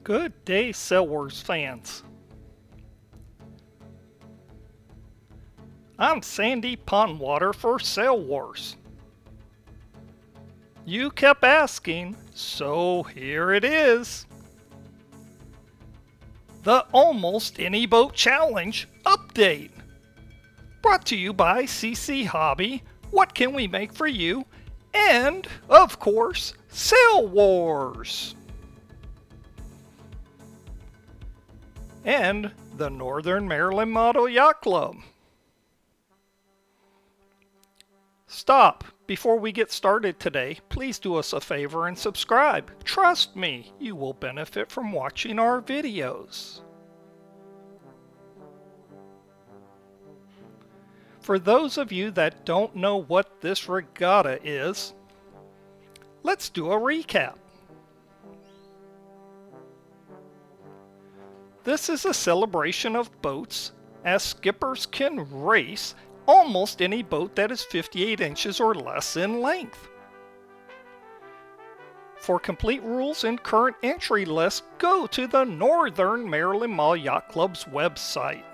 Good day, Sailboats fans. I'm Sandy Pondwater for Sail Wars. You kept asking, so here it is. The Almost Any Boat Challenge Update. Brought to you by CC Hobby, What Can We Make For You? And, of course, Sail Wars. And the Northern Maryland Model Yacht Club. Stop. Before we get started today, please do us a favor and subscribe. Trust me, you will benefit from watching our videos. For those of you that don't know what this regatta is, let's do a recap. This is a celebration of boats, as skippers can race almost any boat that is 58 inches or less in length. For complete rules and current entry list, go to the Northern Maryland Model Yacht Club's website.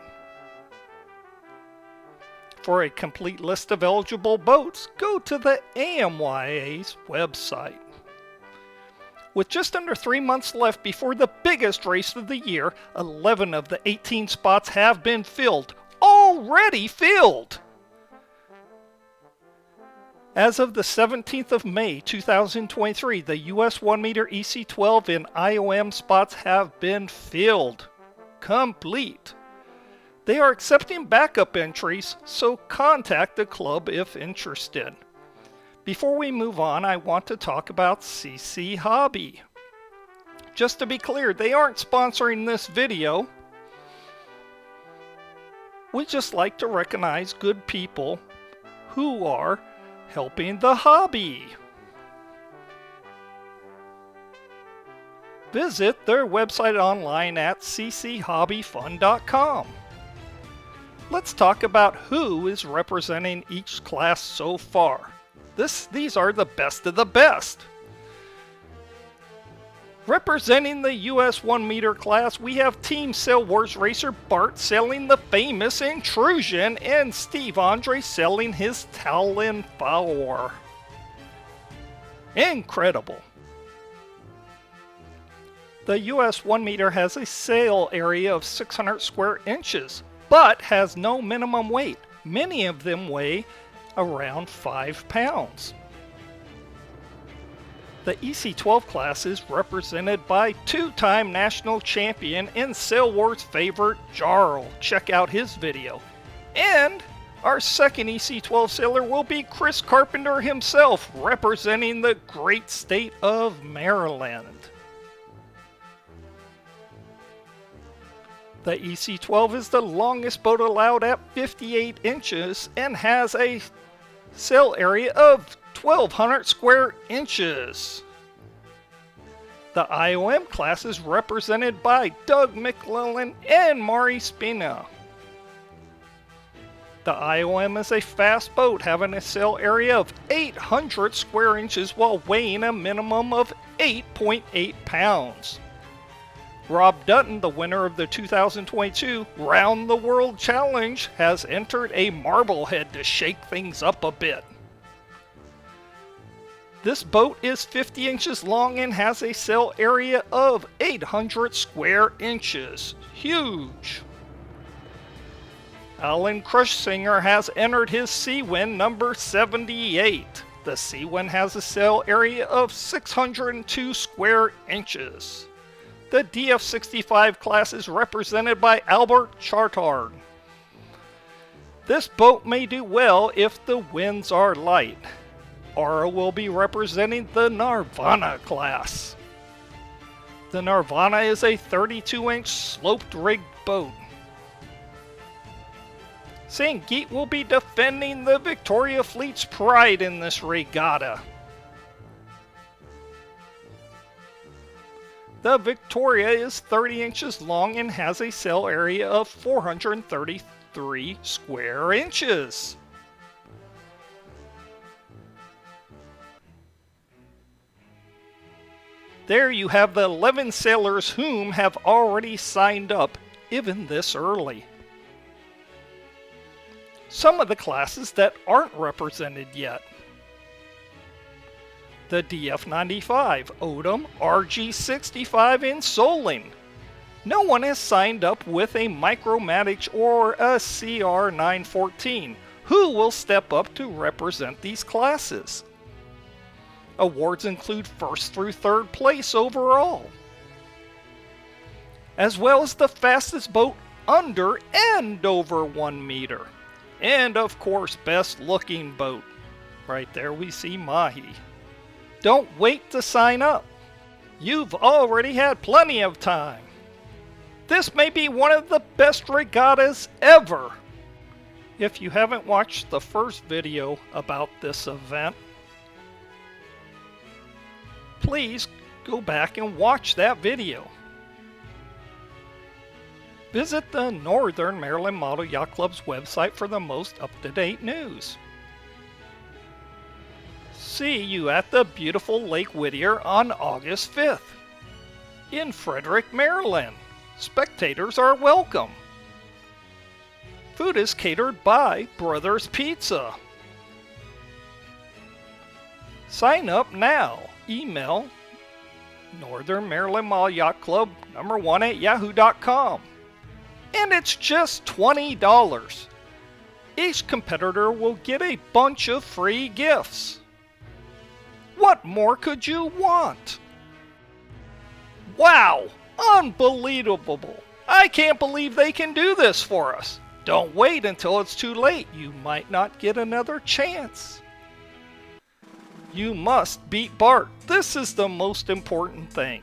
For a complete list of eligible boats, go to the NMMYC's website. With just under 3 months left before the biggest race of the year, 11 of the 18 spots have been filled. Already filled! As of the 17th of May 2023, the US 1 meter EC12 and IOM spots have been filled. Complete. They are accepting backup entries, so contact the club if interested. Before we move on, I want to talk about CC Hobby. Just to be clear, they aren't sponsoring this video. We just like to recognize good people who are helping the hobby. Visit their website online at cchobbyfun.com. Let's talk about who is representing each class so far. These are the best of the best. Representing the US 1 meter class, we have Team Sail Wars racer Bart sailing the famous Intrusion and Steve Andre sailing his Talon Power. Incredible. The US 1 meter has a sail area of 600 square inches, but has no minimum weight. Many of them weigh around 5 pounds. The EC12 class is represented by two-time national champion and Sail Wars favorite Jarl. Check out his video. And our second EC12 sailor will be Chris Carpenter himself, representing the great state of Maryland. The EC12 is the longest boat allowed at 58 inches and has a sail area of 1,200 square inches. The IOM class is represented by Doug McClellan and Mari Spina. The IOM is a fast boat having a sail area of 800 square inches while weighing a minimum of 8.8 pounds. Rob Dutton, the winner of the 2022 Round the World Challenge, has entered a Marblehead to shake things up a bit. This boat is 50 inches long and has a sail area of 800 square inches. Huge! Alan Crushsinger has entered his Seawind number 78. The Seawind has a sail area of 602 square inches. The DF65 class is represented by Albert Chartard. This boat may do well if the winds are light. Aura will be representing the Nirvana class. The Nirvana is a 32-inch sloped rigged boat. St. Geet will be defending the Victoria Fleet's pride in this regatta. The Victoria is 30 inches long and has a sail area of 433 square inches. There you have the 11 sailors whom have already signed up, even this early. Some of the classes that aren't represented yet. The DF95, Odom, RG65, and Soling. No one has signed up with a Micromatic or a CR914. Who will step up to represent these classes? Awards include first through third place overall, as well as the fastest boat under and over 1 meter. And of course, best looking boat. Right there we see Mahi. Don't wait to sign up. You've already had plenty of time. This may be one of the best regattas ever. If you haven't watched the first video about this event, please go back and watch that video. Visit the Northern Maryland Model Yacht Club's website for the most up-to-date news. See you at the beautiful Lake Whittier on August 5th. In Frederick, Maryland. Spectators are welcome. Food is catered by Brothers Pizza. Sign up now. Email Northern Maryland Model Yacht Club #1 @yahoo.com. And it's just $20. Each competitor will get a bunch of free gifts. What more could you want? Wow! Unbelievable! I can't believe they can do this for us. Don't wait until it's too late. You might not get another chance. You must beat Bart. This is the most important thing.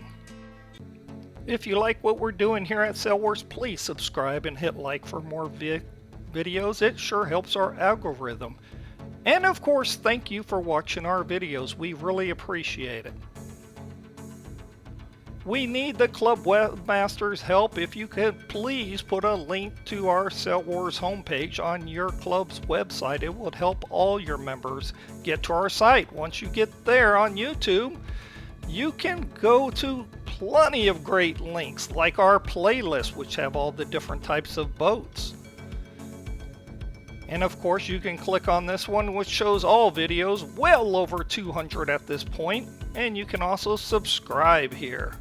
If you like what we're doing here at Sailboats, please subscribe and hit like for more videos. It sure helps our algorithm. And of course, thank you for watching our videos. We really appreciate it. We need the club webmaster's help. If you could please put a link to our Sailboats homepage on your club's website. It would help all your members get to our site. Once you get there on YouTube, you can go to plenty of great links like our playlist, which have all the different types of boats. And of course, you can click on this one, which shows all videos, well over 200 at this point, and you can also subscribe here.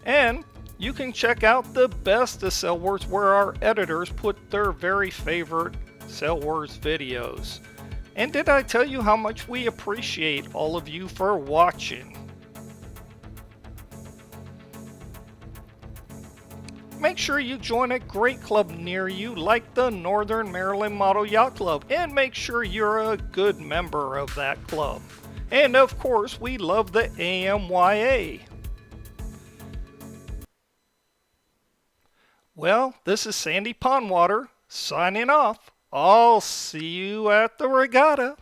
And you can check out the best of Sailboats, where our editors put their very favorite Sailboats videos. And did I tell you how much we appreciate all of you for watching? Make sure you join a great club near you like the Northern Maryland Model Yacht Club, and make sure you're a good member of that club. And of course, we love the NMMYC. Well, this is Sandy Pondwater signing off. I'll see you at the regatta.